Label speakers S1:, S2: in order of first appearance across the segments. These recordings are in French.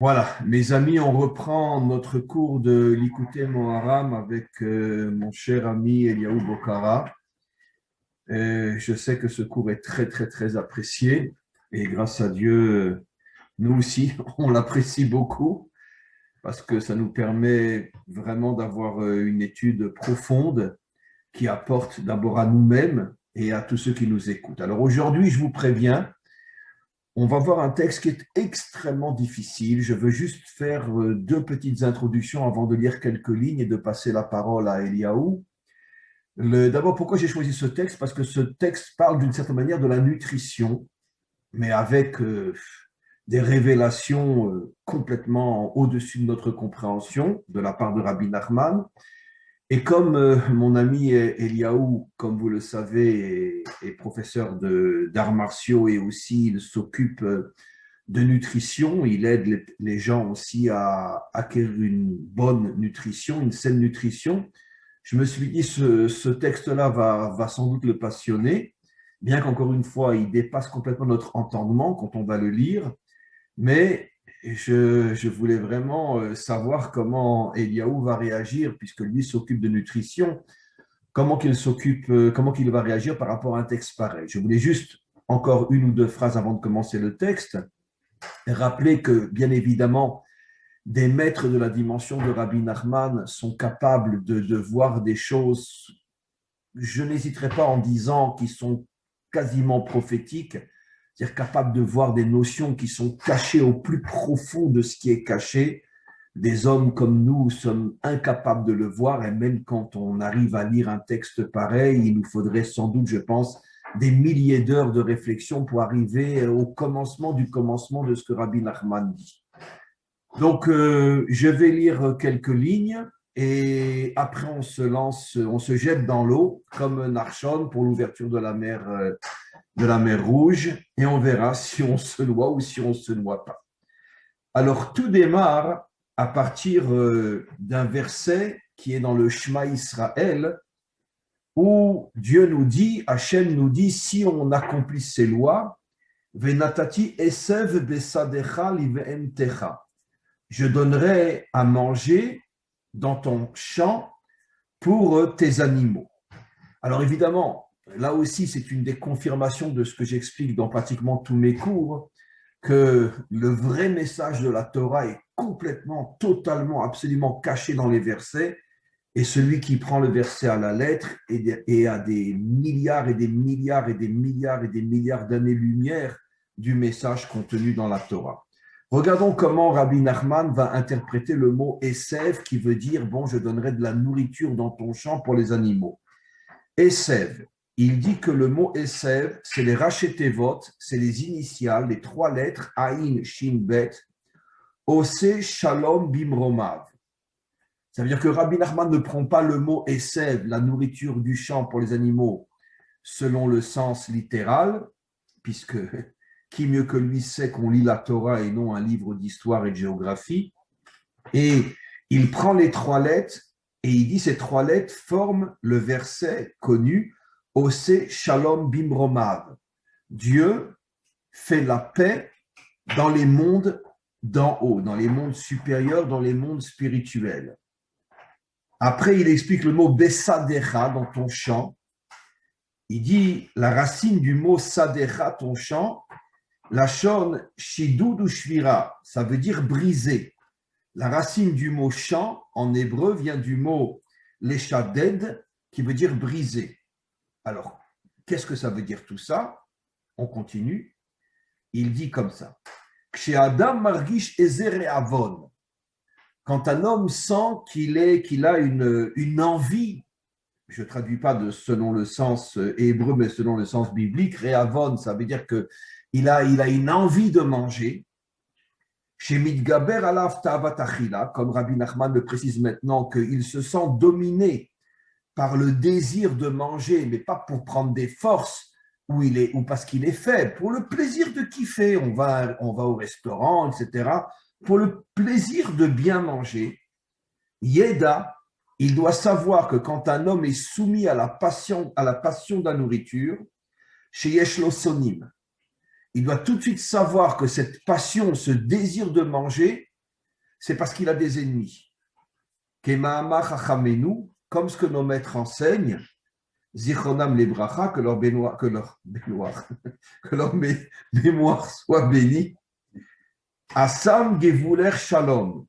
S1: Voilà, mes amis, on reprend notre cours de l'Ikouté Moharam avec mon cher ami Eliaou Bokara. Je sais que ce cours est très, très, très apprécié et grâce à Dieu, nous aussi, on l'apprécie beaucoup parce que ça nous permet vraiment d'avoir une étude profonde qui apporte d'abord à nous-mêmes et à tous ceux qui nous écoutent. Alors aujourd'hui, je vous préviens, on va voir un texte qui est extrêmement difficile. Je veux juste faire deux petites introductions avant de lire quelques lignes et de passer la parole à Eliaou. D'abord, pourquoi j'ai choisi ce texte? Parce que ce texte parle d'une certaine manière de la nutrition, mais avec des révélations complètement au-dessus de notre compréhension de la part de Rabbi Nachman. Et comme mon ami Eliaou, comme vous le savez, est professeur d'arts martiaux et aussi il s'occupe de nutrition. Il aide les gens aussi à acquérir une bonne nutrition, une saine nutrition. Je me suis dit, ce texte-là va sans doute le passionner, bien qu'encore une fois, il dépasse complètement notre entendement quand on va le lire. Mais je voulais vraiment savoir comment Eliaou va réagir, puisque lui s'occupe de nutrition, comment qu'il va réagir par rapport à un texte pareil. Je voulais juste encore une ou deux phrases avant de commencer le texte. Rappeler que, bien évidemment, des maîtres de la dimension de Rabbi Nachman sont capables de voir des choses, je n'hésiterai pas en disant, qui sont quasiment prophétiques, c'est-à-dire capables de voir des notions qui sont cachées au plus profond de ce qui est caché. Des hommes comme nous sommes incapables de le voir, et même quand on arrive à lire un texte pareil, il nous faudrait sans doute, je pense, des milliers d'heures de réflexion pour arriver au commencement de ce que Rabbi Nachman dit. Donc, je vais lire quelques lignes et après on se lance, on se jette dans l'eau comme Narshon pour l'ouverture de la mer Rouge et on verra si on se noie ou si on ne se noie pas. Alors, tout démarre à partir d'un verset qui est dans le Shema Israël où Dieu nous dit, Hachem nous dit, si on accomplit ses lois, Venatati esev besadecha liveemtecha. Je donnerai à manger dans ton champ pour tes animaux. Alors évidemment, là aussi, c'est une des confirmations de ce que j'explique dans pratiquement tous mes cours, que le vrai message de la Torah est complètement, totalement, absolument caché dans les versets, et celui qui prend le verset à la lettre et a des milliards et des milliards et des milliards et des milliards d'années-lumière du message contenu dans la Torah. Regardons comment Rabbi Nachman va interpréter le mot Esev qui veut dire bon, je donnerai de la nourriture dans ton champ pour les animaux. Esev, il dit que le mot Esev, c'est les Rachetevot, c'est les initiales, les trois lettres Aïn, Shin, Bet, Ose, Shalom, Bimromav. Ça veut dire que Rabbi Nachman ne prend pas le mot Esev, la nourriture du champ pour les animaux, selon le sens littéral, puisque qui mieux que lui sait qu'on lit la Torah et non un livre d'histoire et de géographie. Et il prend les trois lettres et il dit ces trois lettres forment le verset connu Ose Shalom Bimromav. Dieu fait la paix dans les mondes d'en haut, dans les mondes supérieurs, dans les mondes spirituels. Après, il explique le mot Besadecha dans ton champ. Il dit la racine du mot Sadecha, ton champ, la shon shidud ou shvira, ça veut dire briser. La racine du mot champ en hébreu vient du mot leshaded, qui veut dire briser. Alors, qu'est-ce que ça veut dire tout ça? On continue. Il dit comme ça. Adam margish ezer avon. Quand un homme sent qu'il a une envie, je ne traduis pas selon le sens hébreu, mais selon le sens biblique, réavon, ça veut dire qu'il a une envie de manger. Chez Midgaber alaf ta'avat achila, comme Rabbi Nachman le précise maintenant, qu'il se sent dominé par le désir de manger, mais pas pour prendre des forces ou parce qu'il est faible, pour le plaisir de kiffer. On va au restaurant, etc. Pour le plaisir de bien manger. Yeda, il doit savoir que quand un homme est soumis à la passion de la nourriture, chez Yeshlo Sonim, il doit tout de suite savoir que cette passion, ce désir de manger, c'est parce qu'il a des ennemis. Kema'amar chachamenu, comme ce que nos maîtres enseignent, Zichronam les bracha, que leur mémoire soit bénie. Assam gevouler shalom.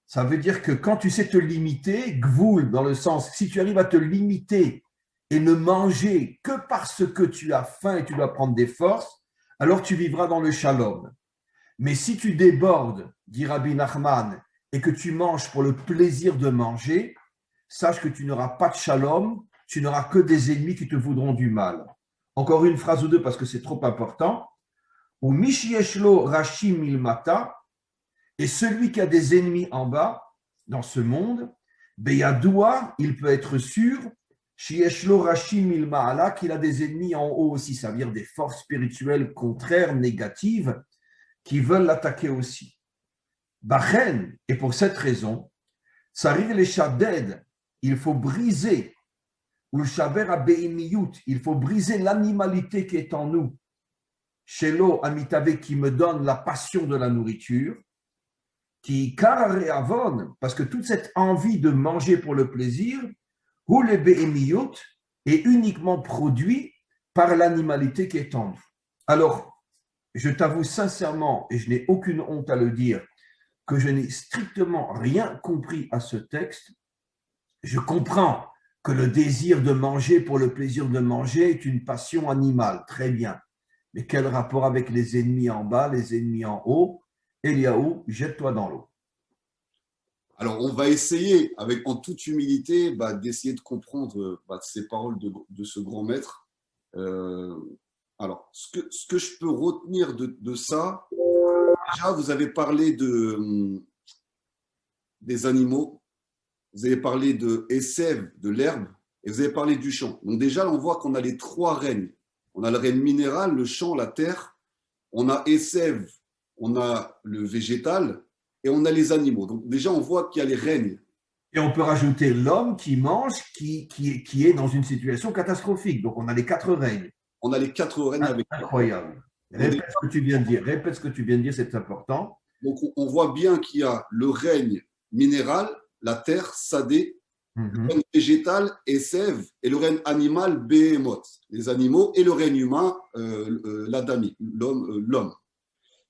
S1: Ça veut dire que quand tu sais te limiter, gvoul, dans le sens, si tu arrives à te limiter et ne manger que parce que tu as faim et tu dois prendre des forces, alors tu vivras dans le shalom. Mais si tu débordes, dit Rabbi Nachman, et que tu manges pour le plaisir de manger, sache que tu n'auras pas de shalom, tu n'auras que des ennemis qui te voudront du mal. Encore une phrase ou deux parce que c'est trop important. Ou mishieshlo rashim ilmata, et celui qui a des ennemis en bas, dans ce monde, beyadoua, il peut être sûr, shieshlo rashim ilmaala, qu'il a des ennemis en haut aussi, ça veut dire des forces spirituelles contraires, négatives, qui veulent l'attaquer aussi. Bachen, et pour cette raison, Sarir les Shaded, il faut briser, ou le Shaber Abeimiyut, il faut briser l'animalité qui est en nous. Shelo Amitave, qui me donne la passion de la nourriture, qui Karare Avon, parce que toute cette envie de manger pour le plaisir, ou le Beimiyut, est uniquement produit par l'animalité qui est en nous. Alors, je t'avoue sincèrement, et je n'ai aucune honte à le dire, que je n'ai strictement rien compris à ce texte. Je comprends que le désir de manger pour le plaisir de manger est une passion animale, très bien. Mais quel rapport avec les ennemis en bas, les ennemis en haut? Eliaou, jette-toi dans l'eau.
S2: Alors, on va essayer, en toute humilité, d'essayer de comprendre ces paroles de ce grand maître. Alors, ce que je peux retenir de ça, déjà, vous avez parlé des animaux, vous avez parlé de Esev, de l'herbe, et vous avez parlé du champ. Donc déjà, on voit qu'on a les trois règnes. On a le règne minéral, le champ, la terre. On a Esev, on a le végétal, et on a les animaux. Donc déjà, on voit qu'il y a les règnes.
S1: Et on peut rajouter l'homme qui mange, qui est dans une situation catastrophique. Donc on a les quatre règnes.
S2: On a les quatre règnes avec.
S1: Incroyable. Répète ce que tu viens de dire. Répète ce que tu viens de dire, c'est important.
S2: Donc on voit bien qu'il y a le règne minéral, la terre, Sadé, le règne végétal, Esev, et le règne animal, Behemoth, les animaux, et le règne humain, l'Adami, l'homme.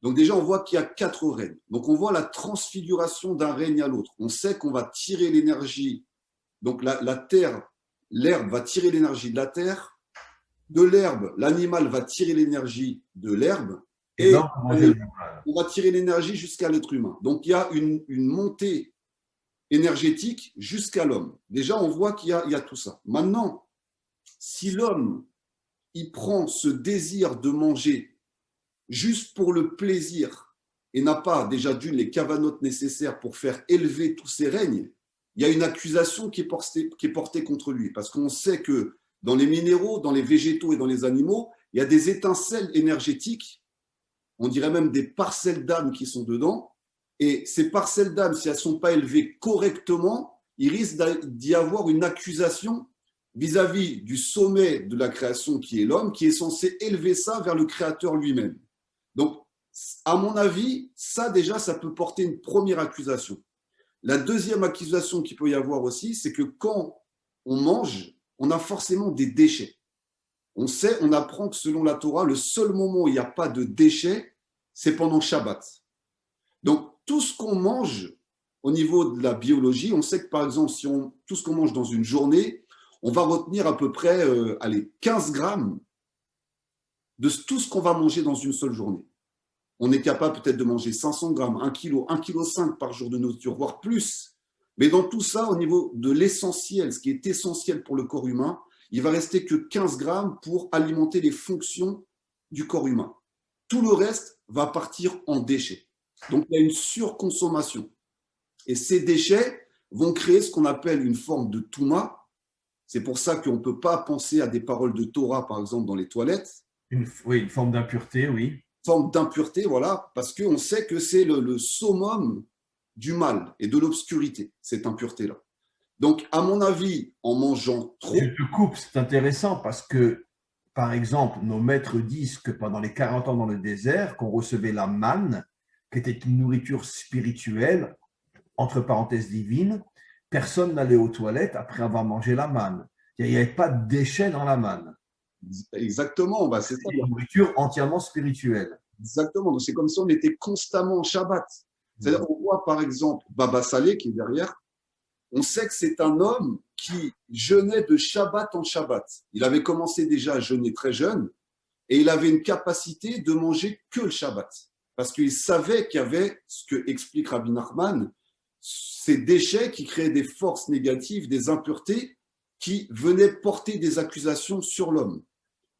S2: Donc déjà, on voit qu'il y a quatre règnes. Donc on voit la transfiguration d'un règne à l'autre. On sait qu'on va tirer l'énergie. Donc la terre, l'herbe va tirer l'énergie de la terre. De l'herbe, l'animal va tirer l'énergie de l'herbe. Et on va tirer l'énergie jusqu'à l'être humain. Donc il y a une montée énergétique jusqu'à l'homme. Déjà, on voit qu'il y a tout ça. Maintenant, si l'homme, il prend ce désir de manger juste pour le plaisir et n'a pas déjà d'une les cavanotes nécessaires pour faire élever tous ces règnes, il y a une accusation qui est portée contre lui. Parce qu'on sait que dans les minéraux, dans les végétaux et dans les animaux, il y a des étincelles énergétiques, on dirait même des parcelles d'âme qui sont dedans. Et ces parcelles d'âme, si elles ne sont pas élevées correctement, il risque d'y avoir une accusation vis-à-vis du sommet de la création qui est l'homme, qui est censé élever ça vers le créateur lui-même. Donc, à mon avis, ça déjà, ça peut porter une première accusation. La deuxième accusation qu'il peut y avoir aussi, c'est que quand on mange, on a forcément des déchets. On apprend que selon la Torah, le seul moment où il n'y a pas de déchets, c'est pendant Shabbat. Donc, tout ce qu'on mange au niveau de la biologie, on sait que par exemple, tout ce qu'on mange dans une journée, on va retenir à peu près 15 grammes de tout ce qu'on va manger dans une seule journée. On est capable peut-être de manger 500 grammes, 1 kg, 1,5 kg par jour de nourriture, voire plus. Mais dans tout ça, au niveau de l'essentiel, ce qui est essentiel pour le corps humain, il va rester que 15 grammes pour alimenter les fonctions du corps humain. Tout le reste va partir en déchets. Donc, il y a une surconsommation. Et ces déchets vont créer ce qu'on appelle une forme de touma. C'est pour ça qu'on ne peut pas penser à des paroles de Torah, par exemple, dans les toilettes.
S1: Une forme d'impureté, oui.
S2: Forme d'impureté, voilà, parce qu'on sait que c'est le summum du mal et de l'obscurité, cette impureté-là. Donc, à mon avis, en mangeant trop…
S1: Je te coupe, c'est intéressant parce que par exemple, nos maîtres disent que pendant les 40 ans dans le désert, qu'on recevait la manne, qui était une nourriture spirituelle, entre parenthèses divine, personne n'allait aux toilettes après avoir mangé la manne. Il n'y avait pas de déchets dans la manne.
S2: Exactement, bah, c'est ça.
S1: C'était une nourriture entièrement spirituelle.
S2: Exactement. Donc, c'est comme si on était constamment en Shabbat. C'est-à-dire, on voit par exemple Baba Saleh qui est derrière. On sait que c'est un homme qui jeûnait de Shabbat en Shabbat. Il avait commencé déjà à jeûner très jeune et il avait une capacité de manger que le Shabbat. Parce qu'il savait qu'il y avait, ce que explique Rabbi Nachman, ces déchets qui créaient des forces négatives, des impuretés qui venaient porter des accusations sur l'homme.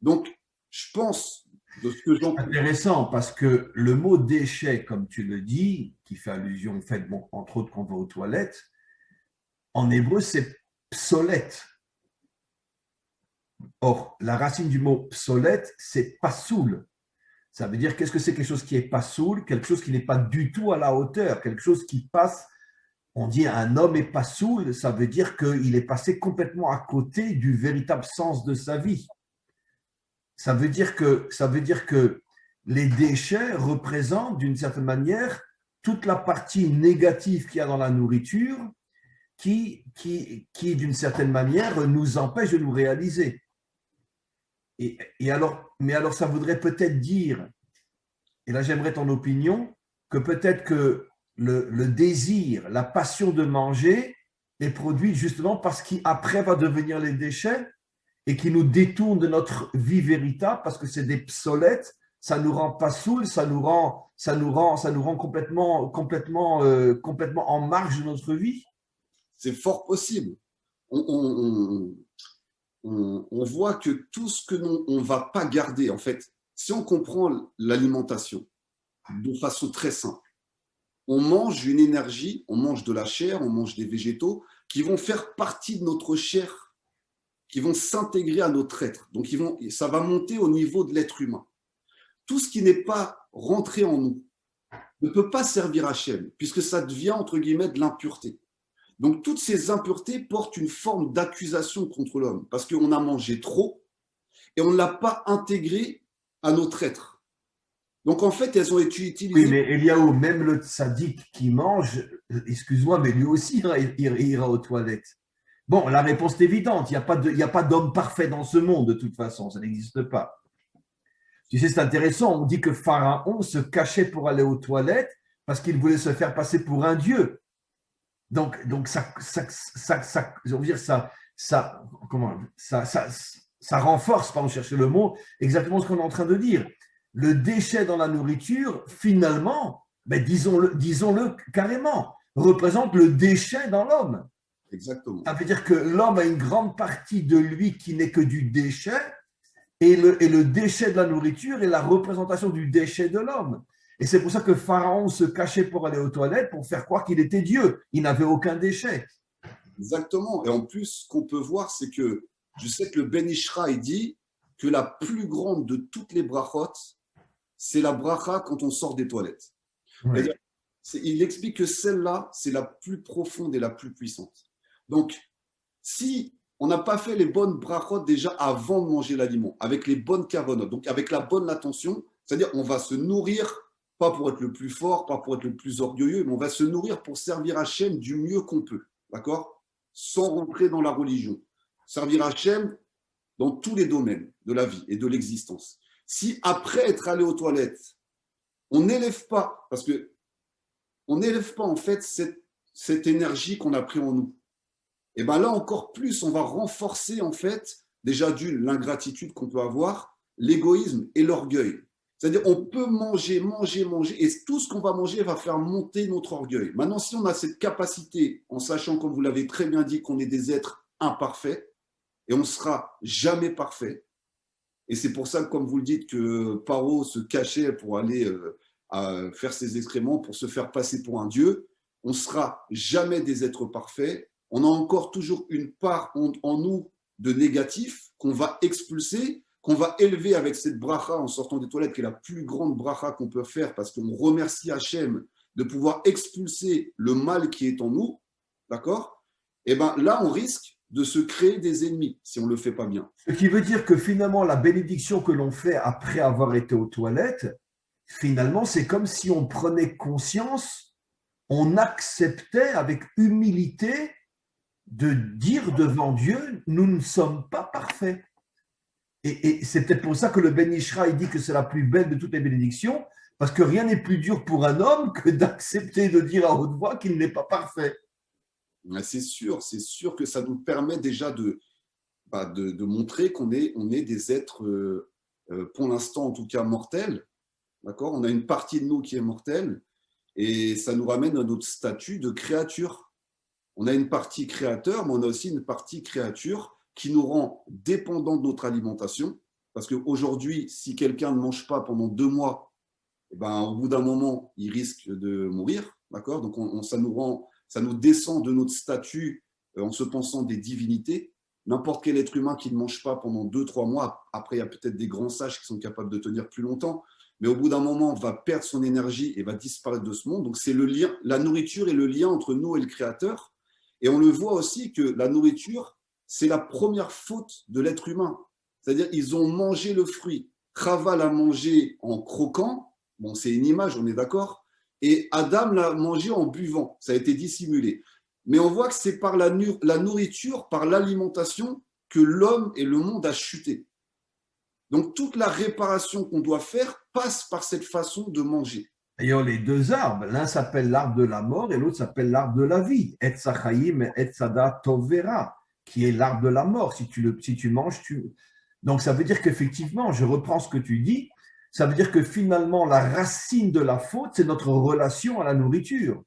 S2: Donc, je pense, de ce que j'en
S1: C'est intéressant parce que le mot déchet, comme tu le dis, qui fait allusion au fait, bon, entre autres, qu'on va aux toilettes, en hébreu, c'est psolète. Or, la racine du mot psolète, c'est pasoul. Ça veut dire qu'est-ce que c'est quelque chose qui est pasoul, quelque chose qui n'est pas du tout à la hauteur, quelque chose qui passe. On dit un homme est pasoul, ça veut dire qu'il est passé complètement à côté du véritable sens de sa vie. Ça veut dire que les déchets représentent d'une certaine manière toute la partie négative qu'il y a dans la nourriture qui d'une certaine manière, nous empêche de nous réaliser. Mais alors, ça voudrait peut-être dire, et là j'aimerais ton opinion, que peut-être que le désir, la passion de manger est produite justement parce qu'après va devenir les déchets et qui nous détourne de notre vie véritable parce que c'est des psolètes, ça nous rend pas saoul, ça nous rend complètement en marge de notre vie.
S2: C'est fort possible. On voit que tout ce que on ne va pas garder, en fait, si on comprend l'alimentation de façon très simple, on mange une énergie, on mange de la chair, on mange des végétaux qui vont faire partie de notre chair, qui vont s'intégrer à notre être. Donc, ça va monter au niveau de l'être humain. Tout ce qui n'est pas rentré en nous ne peut pas servir à Hachem, puisque ça devient, entre guillemets, de l'impureté. Donc, toutes ces impuretés portent une forme d'accusation contre l'homme, parce qu'on a mangé trop et on ne l'a pas intégré à notre être. Donc, en fait, elles ont été utilisées.
S1: Oui, mais Eliaou, même le tzaddik qui mange, excuse-moi, mais lui aussi ira aux toilettes. Bon, la réponse est évidente. Il n'y a pas d'homme parfait dans ce monde, de toute façon. Ça n'existe pas. Tu sais, c'est intéressant. On dit que Pharaon se cachait pour aller aux toilettes parce qu'il voulait se faire passer pour un dieu. Donc ça renforce, pardon, chercher le mot, exactement ce qu'on est en train de dire. Le déchet dans la nourriture, finalement, ben disons-le carrément, représente le déchet dans l'homme.
S2: Exactement.
S1: Ça veut dire que l'homme a une grande partie de lui qui n'est que du déchet, et le déchet de la nourriture est la représentation du déchet de l'homme. Et c'est pour ça que Pharaon se cachait pour aller aux toilettes pour faire croire qu'il était Dieu. Il n'avait aucun déchet.
S2: Exactement. Et en plus, ce qu'on peut voir, c'est que je sais que le Ben Ishraï dit que la plus grande de toutes les brachot, c'est la bracha quand on sort des toilettes.
S1: Oui.
S2: Il explique que celle-là, c'est la plus profonde et la plus puissante. Donc, si on n'a pas fait les bonnes brachot déjà avant de manger l'aliment, avec les bonnes cavonotes, donc avec la bonne attention, c'est-à-dire on va se nourrir, pas pour être le plus fort, pas pour être le plus orgueilleux, mais on va se nourrir pour servir Hachem du mieux qu'on peut, d'accord? Sans rentrer dans la religion. Servir Hachem dans tous les domaines de la vie et de l'existence. Si après être allé aux toilettes, on n'élève pas, parce que on n'élève pas en fait cette énergie qu'on a pris en nous, et bien là encore plus, on va renforcer en fait déjà l'ingratitude qu'on peut avoir, l'égoïsme et l'orgueil. C'est-à-dire on peut manger, et tout ce qu'on va manger va faire monter notre orgueil. Maintenant, si on a cette capacité, en sachant, comme vous l'avez très bien dit, qu'on est des êtres imparfaits, et on ne sera jamais parfait, et c'est pour ça, comme vous le dites, que Paro se cachait pour aller faire ses excréments, pour se faire passer pour un dieu, on ne sera jamais des êtres parfaits, on a encore toujours une part en nous de négatif qu'on va expulser, qu'on va élever avec cette bracha en sortant des toilettes, qui est la plus grande bracha qu'on peut faire, parce qu'on remercie Hachem de pouvoir expulser le mal qui est en nous, d'accord? Et bien là, on risque de se créer des ennemis si on ne le fait pas bien.
S1: Ce qui veut dire que finalement, la bénédiction que l'on fait après avoir été aux toilettes, finalement, c'est comme si on prenait conscience, on acceptait avec humilité de dire devant Dieu, nous ne sommes pas parfaits. Et c'est peut-être pour ça que le Ben Ishra, il dit que c'est la plus belle de toutes les bénédictions, parce que rien n'est plus dur pour un homme que d'accepter de dire à haute voix qu'il n'est pas parfait.
S2: C'est sûr que ça nous permet déjà de montrer qu'on est des êtres, pour l'instant en tout cas, mortels. D'accord ? On a une partie de nous qui est mortelle, et ça nous ramène à notre statut de créature. On a une partie créateur, mais on a aussi une partie créature qui nous rend dépendants de notre alimentation. Parce qu'aujourd'hui, si quelqu'un ne mange pas pendant 2 mois, eh ben, au bout d'un moment, il risque de mourir. D'accord ? Donc, ça nous descend de notre statut en se pensant des divinités. N'importe quel être humain qui ne mange pas pendant 2-3 mois, après, il y a peut-être des grands sages qui sont capables de tenir plus longtemps, mais au bout d'un moment, va perdre son énergie et va disparaître de ce monde. Donc, c'est le lien, la nourriture est le lien entre nous et le Créateur. Et on le voit aussi que la nourriture, c'est la première faute de l'être humain. C'est-à-dire, ils ont mangé le fruit. Chava l'a mangé en croquant. Bon, c'est une image, on est d'accord. Et Adam l'a mangé en buvant. Ça a été dissimulé. Mais on voit que c'est par la nourriture, par l'alimentation, que l'homme et le monde a chuté. Donc, toute la réparation qu'on doit faire passe par cette façon de manger.
S1: D'ailleurs, les 2 arbres, l'un s'appelle l'arbre de la mort et l'autre s'appelle l'arbre de la vie. Et Sachaim et Sada Tovera, qui est l'arbre de la mort. Si tu manges, Donc, ça veut dire qu'effectivement, je reprends ce que tu dis, ça veut dire que finalement, la racine de la faute, c'est notre relation à la nourriture.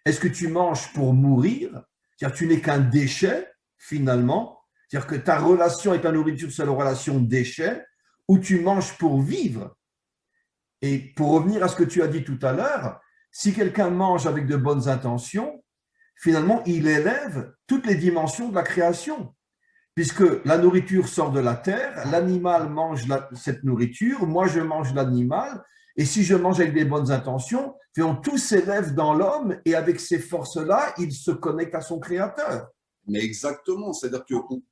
S1: Est-ce que tu manges pour mourir? C'est-à-dire que tu n'es qu'un déchet, finalement. C'est-à-dire que ta relation avec la nourriture, c'est la relation déchet, ou tu manges pour vivre. Et pour revenir à ce que tu as dit tout à l'heure, si quelqu'un mange avec de bonnes intentions, finalement, il élève toutes les dimensions de la création. Puisque la nourriture sort de la terre, l'animal mange cette nourriture, moi je mange l'animal, et si je mange avec des bonnes intentions, tout s'élève dans l'homme, et avec ces forces-là, il se connecte à son créateur.
S2: Mais exactement, c'est-à-dire que
S1: Donc,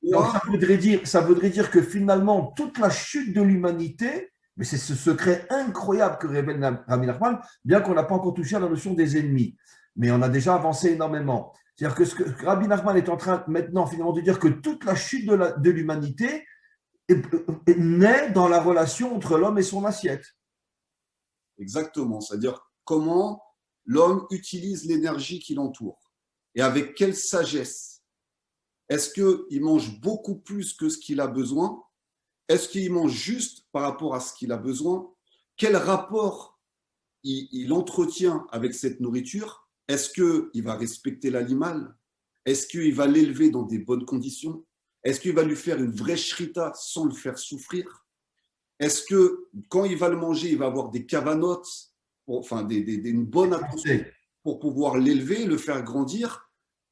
S1: ça voudrait dire que finalement, toute la chute de l'humanité, mais c'est ce secret incroyable que révèle Rabbi Nachman, bien qu'on n'a pas encore touché à la notion des ennemis, mais on a déjà avancé énormément. C'est-à-dire que ce que Rabbi Nachman est en train maintenant finalement de dire que toute la chute de l'humanité naît dans la relation entre l'homme et son assiette.
S2: Exactement, c'est-à-dire comment l'homme utilise l'énergie qui l'entoure et avec quelle sagesse. Est-ce qu'il mange beaucoup plus que ce qu'il a besoin? Est-ce qu'il mange juste par rapport à ce qu'il a besoin? Quel rapport il entretient avec cette nourriture? Est-ce qu'il va respecter l'animal? Est-ce qu'il va l'élever dans des bonnes conditions? Est-ce qu'il va lui faire une vraie shrita sans le faire souffrir? Est-ce que quand il va le manger, il va avoir des cavanotes, une bonne attention pour pouvoir l'élever, le faire grandir,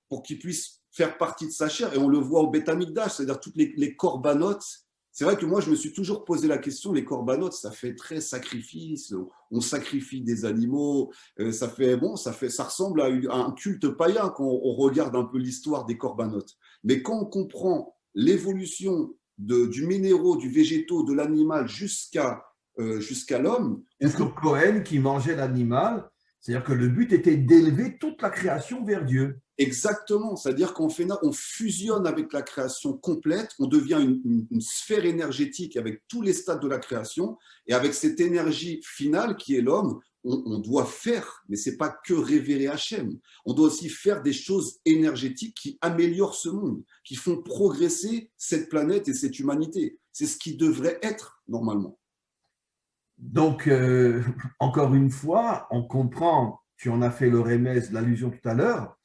S2: pour qu'il puisse faire partie de sa chair? Et on le voit au Beth Amikdash, c'est-à-dire toutes les corbanotes. C'est vrai que moi, je me suis toujours posé la question, les corbanotes, ça fait très sacrifice, on sacrifie des animaux, ça ressemble à un culte païen quand on regarde un peu l'histoire des corbanotes. Mais quand on comprend l'évolution du minéraux, du végétaux, de l'animal jusqu'à l'homme.
S1: C'est le Cohen qui mangeait l'animal, c'est-à-dire que le but était d'élever toute la création vers Dieu.
S2: Exactement, c'est-à-dire qu'on fusionne avec la création complète, on devient une sphère énergétique avec tous les stades de la création, et avec cette énergie finale qui est l'homme, on doit faire, mais ce n'est pas que révérer Hachem, on doit aussi faire des choses énergétiques qui améliorent ce monde, qui font progresser cette planète et cette humanité. C'est ce qui devrait être normalement.
S1: Donc, encore une fois, on comprend, tu en as fait le remèze, l'allusion tout à l'heure,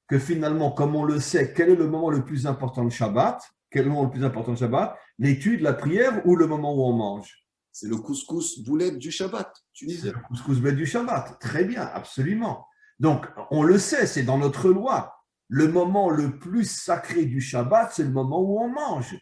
S1: que finalement, comme on le sait, quel est le moment le plus important de Shabbat? Quel est le moment le plus important de Shabbat? L'étude, la prière ou le moment où on mange?
S2: C'est le couscous boulette du Shabbat, tunisien.
S1: Le couscous boulette du Shabbat, très bien, absolument. Donc, on le sait, c'est dans notre loi. Le moment le plus sacré du Shabbat, c'est le moment où on mange.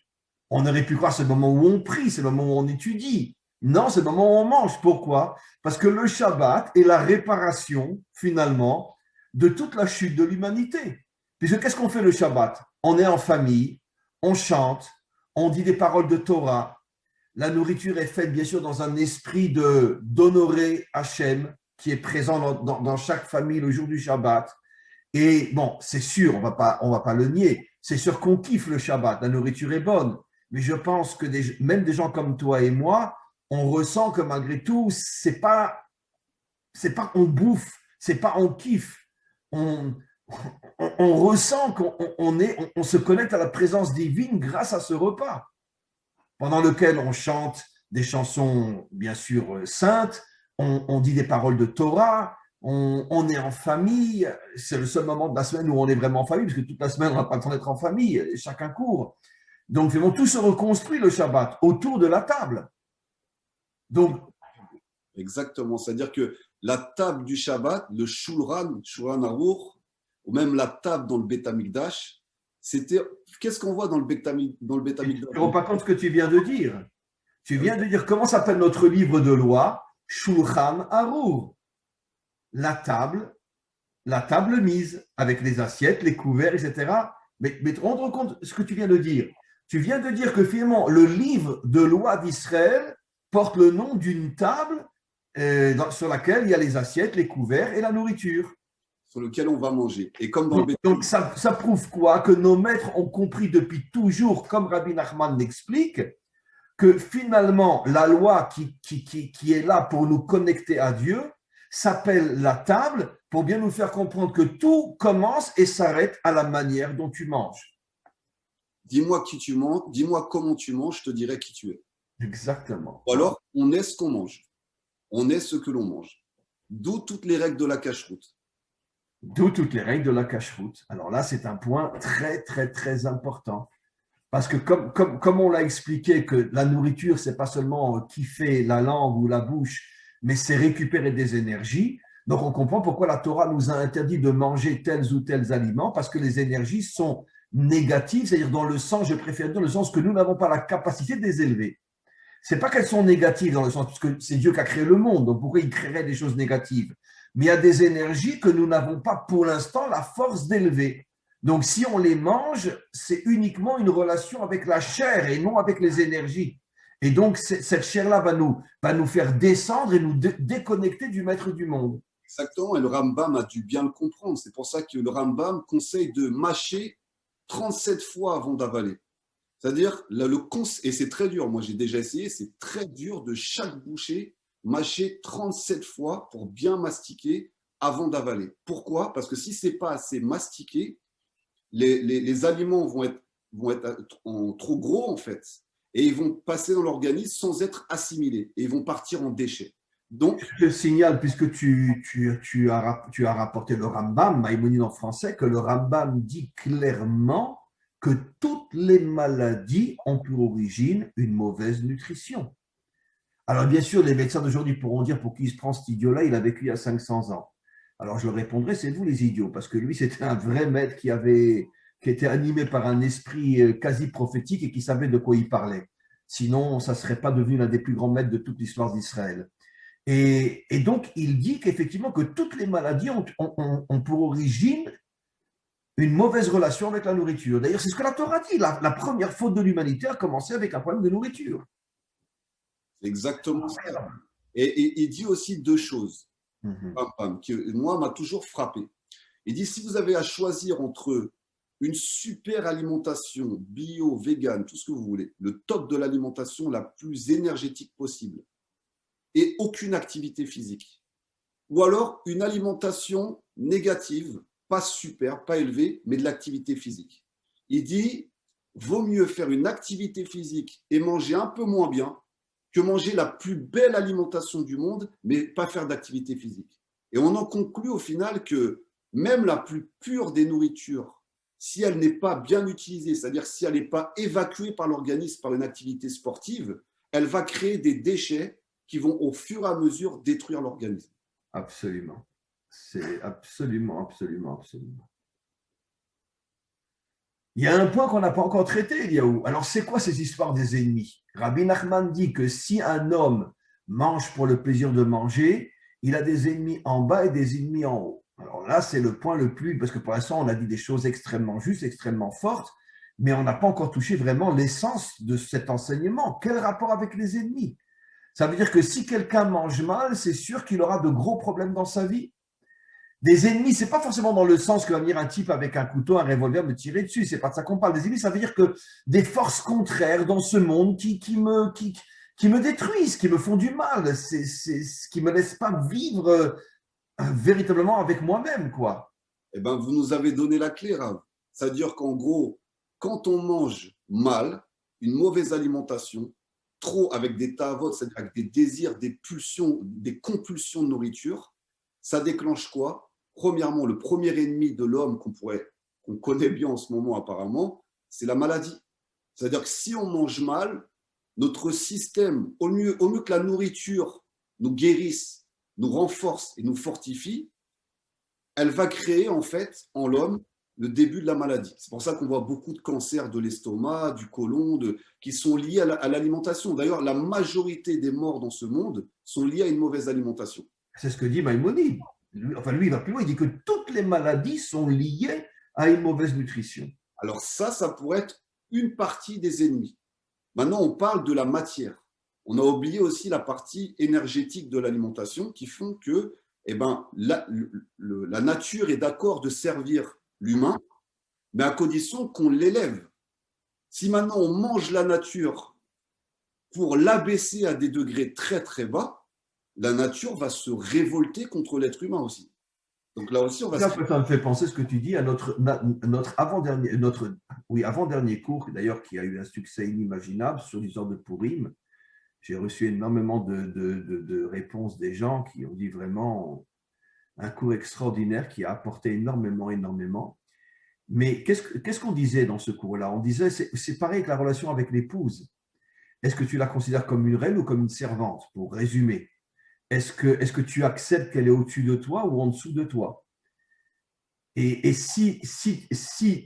S1: On aurait pu croire que c'est le moment où on prie, c'est le moment où on étudie. Non, c'est le moment où on mange. Pourquoi? Parce que le Shabbat est la réparation, finalement, de toute la chute de l'humanité. Puisque qu'est-ce qu'on fait le Shabbat? on est en famille, on chante, on dit des paroles de Torah. La nourriture est faite, bien sûr, dans un esprit d'honorer Hachem, qui est présent dans chaque famille le jour du Shabbat. Et bon, c'est sûr, on va pas le nier, c'est sûr qu'on kiffe le Shabbat, la nourriture est bonne. Mais je pense que même des gens comme toi et moi, on ressent que malgré tout, c'est pas on bouffe, c'est pas on kiffe. On ressent qu'on se connecte à la présence divine grâce à ce repas, pendant lequel on chante des chansons, bien sûr, saintes, on dit des paroles de Torah, on est en famille. C'est le seul moment de la semaine où on est vraiment en famille, parce que toute la semaine, on n'a pas le temps d'être en famille, chacun court. Donc, tout se reconstruit le Shabbat autour de la table. Donc,
S2: exactement, c'est-à-dire que la table du Shabbat, le Shulchan Aruch, ou même la table dans le Beth Amikdash, c'était. Qu'est-ce qu'on voit dans le Beth Amikdash?
S1: Tu ne te rends pas compte ce que tu viens de dire. Tu viens de dire comment s'appelle notre livre de loi? Shulchan Aruch. La table mise avec les assiettes, les couverts, etc. Mais rends-toi compte de ce que tu viens de dire. Tu viens de dire que finalement, le livre de loi d'Israël porte le nom d'une table sur laquelle il y a les assiettes, les couverts et la nourriture.
S2: Sur lequel on va manger. Et comme
S1: donc ça prouve quoi? Que nos maîtres ont compris depuis toujours, comme Rabbi Nachman l'explique, que finalement, la loi qui est là pour nous connecter à Dieu s'appelle la table pour bien nous faire comprendre que tout commence et s'arrête à la manière dont tu manges.
S2: Dis-moi qui tu manges, dis-moi comment tu manges, je te dirai qui tu es.
S1: Exactement.
S2: Ou alors, on est ce qu'on mange. On est ce que l'on mange. D'où toutes les règles de la cache-route.
S1: D'où toutes les règles de la cache-route. Alors là, c'est un point très, très, très important. Parce que comme on l'a expliqué, que la nourriture, ce n'est pas seulement kiffer la langue ou la bouche, mais c'est récupérer des énergies. Donc, on comprend pourquoi la Torah nous a interdit de manger tels ou tels aliments, parce que les énergies sont négatives, c'est-à-dire dans le sens, je préfère dire, dans le sens que nous n'avons pas la capacité de les élever. Ce n'est pas qu'elles sont négatives dans le sens, parce que c'est Dieu qui a créé le monde, donc pourquoi il créerait des choses négatives? Mais il y a des énergies que nous n'avons pas pour l'instant la force d'élever. Donc, si on les mange, c'est uniquement une relation avec la chair et non avec les énergies. Et donc, cette chair-là va nous faire descendre et nous déconnecter du maître du monde.
S2: Exactement, et le Rambam a dû bien le comprendre. C'est pour ça que le Rambam conseille de mâcher 37 fois avant d'avaler. C'est-à-dire, et c'est très dur, moi j'ai déjà essayé, c'est très dur de chaque bouchée mâcher 37 fois pour bien mastiquer avant d'avaler. Pourquoi? Parce que si ce n'est pas assez mastiqué, les aliments vont être trop gros en fait, et ils vont passer dans l'organisme sans être assimilés, et ils vont partir en déchets. Donc,
S1: je te signale, puisque tu as rapporté le Rambam, Maïmonide en français, que le Rambam dit clairement que toutes les maladies ont pour origine une mauvaise nutrition. Alors bien sûr, les médecins d'aujourd'hui pourront dire pour qui il se prend cet idiot-là, il a vécu il y a 500 ans. Alors je leur répondrai, c'est vous les idiots, parce que lui, c'était un vrai maître qui était animé par un esprit quasi prophétique et qui savait de quoi il parlait. Sinon, ça ne serait pas devenu l'un des plus grands maîtres de toute l'histoire d'Israël. Et donc, il dit qu'effectivement, que toutes les maladies ont pour origine une mauvaise relation avec la nourriture. D'ailleurs, c'est ce que la Torah dit. La première faute de l'humanité a commencé avec un problème de nourriture.
S2: C'est exactement ça. Et il dit aussi deux choses, qui, moi, m'a toujours frappé. Il dit, si vous avez à choisir entre une super alimentation bio, vegan, tout ce que vous voulez, le top de l'alimentation la plus énergétique possible, et aucune activité physique, ou alors une alimentation négative, pas super, pas élevée, mais de l'activité physique. Il dit, vaut mieux faire une activité physique et manger un peu moins bien que manger la plus belle alimentation du monde, mais pas faire d'activité physique. Et on en conclut au final que même la plus pure des nourritures, si elle n'est pas bien utilisée, c'est-à-dire si elle n'est pas évacuée par l'organisme par une activité sportive, elle va créer des déchets qui vont au fur et à mesure détruire l'organisme.
S1: Absolument. C'est absolument. Il y a un point qu'on n'a pas encore traité, Eliaou. Alors, c'est quoi ces histoires des ennemis? Rabbi Nachman dit que si un homme mange pour le plaisir de manger, il a des ennemis en bas et des ennemis en haut. Alors là, c'est le point le plus, parce que pour l'instant, on a dit des choses extrêmement justes, extrêmement fortes, mais on n'a pas encore touché vraiment l'essence de cet enseignement. Quel rapport avec les ennemis? Ça veut dire que si quelqu'un mange mal, c'est sûr qu'il aura de gros problèmes dans sa vie. Des ennemis, c'est pas forcément dans le sens que va venir un type avec un couteau, un revolver me tirer dessus. C'est pas de ça qu'on parle. Des ennemis, ça veut dire que des forces contraires dans ce monde qui me détruisent, qui me font du mal, qui me laissent pas vivre véritablement avec moi-même, quoi.
S2: Eh ben, vous nous avez donné la clé, Rav. C'est-à-dire qu'en gros, quand on mange mal, une mauvaise alimentation, trop avec des tavots, c'est-à-dire avec des désirs, des pulsions, des compulsions de nourriture, ça déclenche quoi? Premièrement, le premier ennemi de l'homme qu'on connaît bien en ce moment apparemment, c'est la maladie. C'est-à-dire que si on mange mal, notre système, au mieux que la nourriture nous guérisse, nous renforce et nous fortifie, elle va créer en fait en l'homme le début de la maladie. C'est pour ça qu'on voit beaucoup de cancers de l'estomac, du côlon, qui sont liés à l'alimentation. D'ailleurs, la majorité des morts dans ce monde sont liées à une mauvaise alimentation.
S1: C'est ce que dit Maïmonide. Lui, il va plus loin, il dit que toutes les maladies sont liées à une mauvaise nutrition.
S2: Alors ça pourrait être une partie des ennemis. Maintenant, on parle de la matière. On a oublié aussi la partie énergétique de l'alimentation qui font que eh ben, la nature est d'accord de servir l'humain, mais à condition qu'on l'élève. Si maintenant on mange la nature pour l'abaisser à des degrés très très bas, la nature va se révolter contre l'être humain aussi. Donc là aussi, on va
S1: ça me fait penser ce que tu dis à notre avant-dernier cours, d'ailleurs, qui a eu un succès inimaginable sur l'histoire de Purim. J'ai reçu énormément de réponses des gens qui ont dit vraiment un cours extraordinaire qui a apporté énormément, énormément. Mais qu'est-ce qu'on disait dans ce cours-là? On disait, c'est pareil avec la relation avec l'épouse. Est-ce que tu la considères comme une reine ou comme une servante, pour résumer? Est-ce que tu acceptes qu'elle est au-dessus de toi ou en dessous de toi? Et si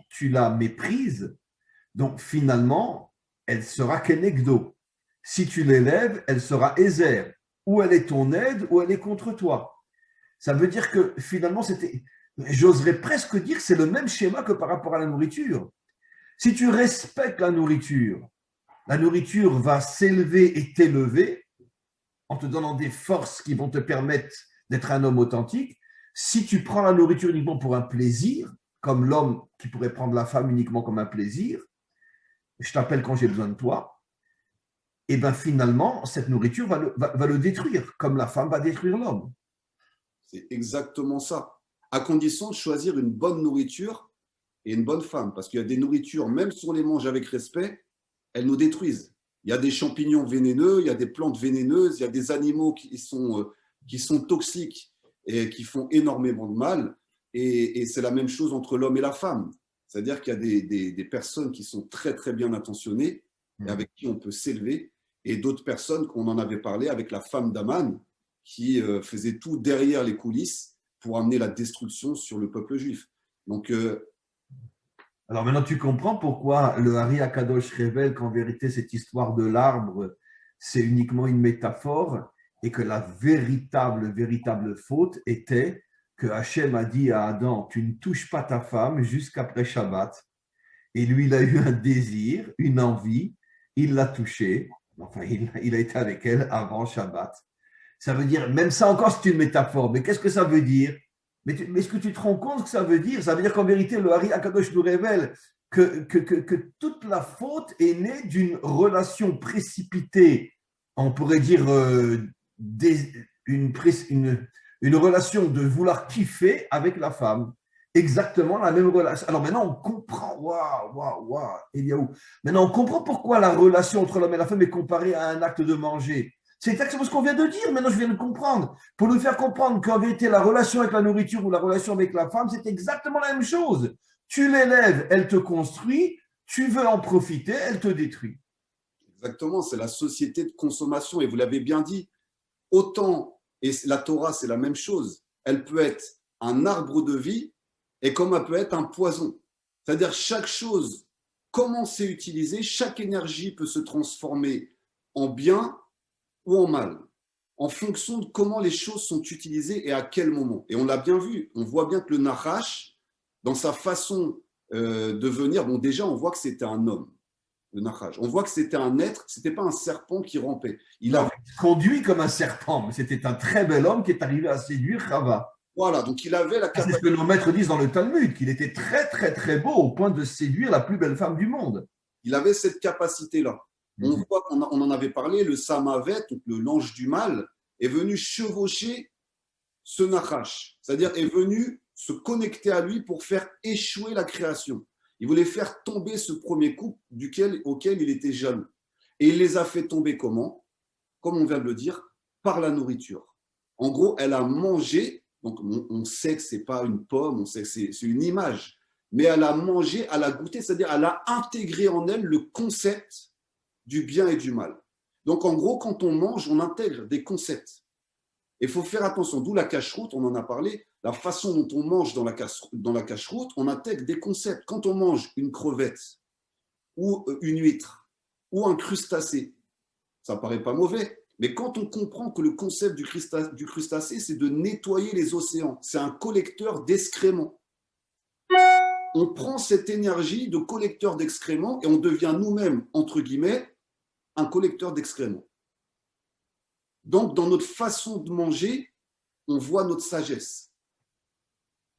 S1: tu la méprises, donc finalement, elle sera kenegdo. Si tu l'élèves, elle sera ézer. Ou elle est ton aide, ou elle est contre toi. Ça veut dire que finalement, j'oserais presque dire que c'est le même schéma que par rapport à la nourriture. Si tu respectes la nourriture va s'élever et t'élever en te donnant des forces qui vont te permettre d'être un homme authentique. Si tu prends la nourriture uniquement pour un plaisir, comme l'homme qui pourrait prendre la femme uniquement comme un plaisir, je t'appelle quand j'ai besoin de toi, et bien finalement, cette nourriture va le détruire, comme la femme va détruire l'homme.
S2: C'est exactement ça. À condition de choisir une bonne nourriture et une bonne femme. Parce qu'il y a des nourritures, même si on les mange avec respect, elles nous détruisent. Il y a des champignons vénéneux, il y a des plantes vénéneuses, il y a des animaux qui sont toxiques et qui font énormément de mal. Et c'est la même chose entre l'homme et la femme. C'est-à-dire qu'il y a des personnes qui sont très, très bien intentionnées et avec qui on peut s'élever, et d'autres personnes qu'on en avait parlé avec la femme d'Aman, qui faisait tout derrière les coulisses pour amener la destruction sur le peuple juif. Donc,
S1: alors maintenant, tu comprends pourquoi le Hari Akadosh révèle qu'en vérité, cette histoire de l'arbre, c'est uniquement une métaphore et que la véritable faute était que Hachem a dit à Adam, tu ne touches pas ta femme jusqu'après Shabbat. Et lui, il a eu un désir, une envie, il l'a touchée, enfin, il a été avec elle avant Shabbat. Ça veut dire, même ça encore, c'est une métaphore, mais qu'est-ce que ça veut dire? Mais est-ce que tu te rends compte que ça veut dire? Ça veut dire qu'en vérité, le Hari Akadosh nous révèle que toute la faute est née d'une relation précipitée, on pourrait dire une relation de vouloir kiffer avec la femme. Exactement la même relation. Alors maintenant, on comprend, waouh, Eliaou. Maintenant, on comprend pourquoi la relation entre l'homme et la femme est comparée à un acte de manger. C'est exactement ce qu'on vient de dire, maintenant je viens de comprendre. Pour nous faire comprendre qu'en vérité, la relation avec la nourriture ou la relation avec la femme, c'est exactement la même chose. Tu l'élèves, elle te construit, tu veux en profiter, elle te détruit.
S2: exactement, c'est la société de consommation, et vous l'avez bien dit, autant, et la Torah, c'est la même chose, elle peut être un arbre de vie, et comme elle peut être un poison. C'est-à-dire chaque chose, comment c'est utilisé, chaque énergie peut se transformer en bien ou en mal. en fonction de comment les choses sont utilisées et à quel moment. Et on l'a bien vu, on voit bien que le Nachash, dans sa façon de venir, bon déjà on voit que c'était un homme, le Nachash. On voit que c'était un être, c'était pas un serpent qui rampait.
S1: Il a conduit comme un serpent, mais c'était un très bel homme qui est arrivé à séduire Chava.
S2: Voilà, donc il avait la capacité.
S1: C'est ce que nos maîtres disent dans le Talmud, qu'il était très très très beau au point de séduire la plus belle femme du monde.
S2: Il avait cette capacité-là. On voit qu'on en avait parlé, le Samavet, l'ange du mal, est venu chevaucher ce Nachash, c'est-à-dire est venu se connecter à lui pour faire échouer la création. Il voulait faire tomber ce premier couple auquel il était jaloux. Et il les a fait tomber comment? Comme on vient de le dire, par la nourriture. En gros, elle a mangé, donc on sait que ce n'est pas une pomme, on sait que c'est une image, mais elle a mangé, elle a goûté, c'est-à-dire elle a intégré en elle le concept du bien et du mal. Donc en gros, quand on mange, on intègre des concepts. Il faut faire attention, d'où la cacheroute, on en a parlé, la façon dont on mange dans la cacheroute, on intègre des concepts. Quand on mange une crevette ou une huître ou un crustacé, ça ne paraît pas mauvais, mais quand on comprend que le concept du crustacé, c'est de nettoyer les océans, c'est un collecteur d'excréments. On prend cette énergie de collecteur d'excréments et on devient nous-mêmes, entre guillemets, un collecteur d'excréments. Donc, dans notre façon de manger, on voit notre sagesse.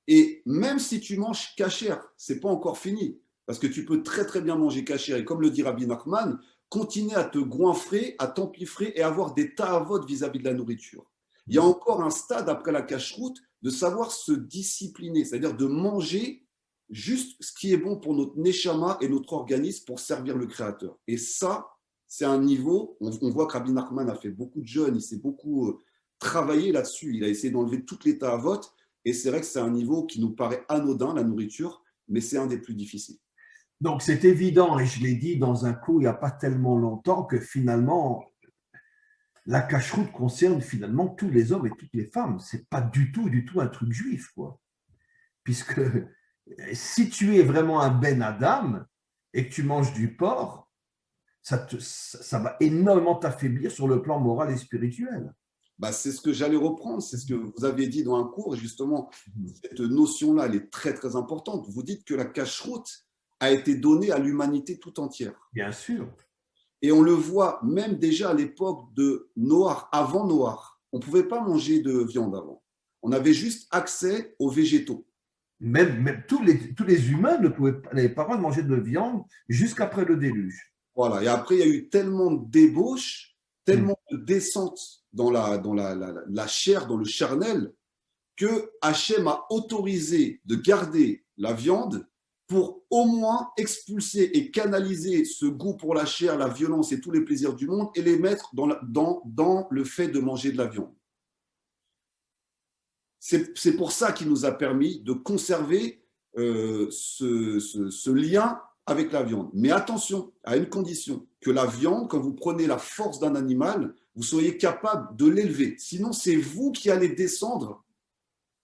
S2: Et même si tu manges kasher, ce n'est pas encore fini, parce que tu peux très très bien manger kasher. Et comme le dit Rabbi Nachman, continuer à te goinfrer, à t'empiffrer et avoir des ta'avot vis-à-vis de la nourriture. Il y a encore un stade après la cacheroute de savoir se discipliner, c'est-à-dire de manger juste ce qui est bon pour notre neshama et notre organisme pour servir le Créateur. Et ça, c'est un niveau, on voit que Rabbi Nachman a fait beaucoup de jeûnes, il s'est beaucoup travaillé là-dessus, il a essayé d'enlever toutes les ta'avot, et c'est vrai que c'est un niveau qui nous paraît anodin, la nourriture, mais c'est un des plus difficiles.
S1: Donc c'est évident, et je l'ai dit dans un cours il n'y a pas tellement longtemps, que finalement, la cacheroute concerne finalement tous les hommes et toutes les femmes. Ce n'est pas du tout un truc juif, quoi. Puisque si tu es vraiment un Ben Adam et que tu manges du porc, ça va énormément t'affaiblir sur le plan moral et spirituel.
S2: Bah, c'est ce que j'allais reprendre, c'est ce que vous avez dit dans un cours, et justement, cette notion-là, elle est très, très importante. Vous dites que la cacheroute a été donnée à l'humanité tout entière.
S1: Bien sûr.
S2: Et on le voit même déjà à l'époque de Noach, avant Noach. On ne pouvait pas manger de viande avant. On avait juste accès aux végétaux.
S1: Même tous les humains n'avaient pas le droit de manger de viande jusqu'après le déluge.
S2: Voilà. Et après, il y a eu tellement de débauches, tellement de descente dans la chair, dans le charnel, que Hachem a autorisé de garder la viande pour au moins expulser et canaliser ce goût pour la chair, la violence et tous les plaisirs du monde et les mettre dans le fait de manger de la viande. C'est pour ça qu'il nous a permis de conserver ce lien avec la viande. Mais attention, à une condition, que la viande, quand vous prenez la force d'un animal, vous soyez capable de l'élever. Sinon, c'est vous qui allez descendre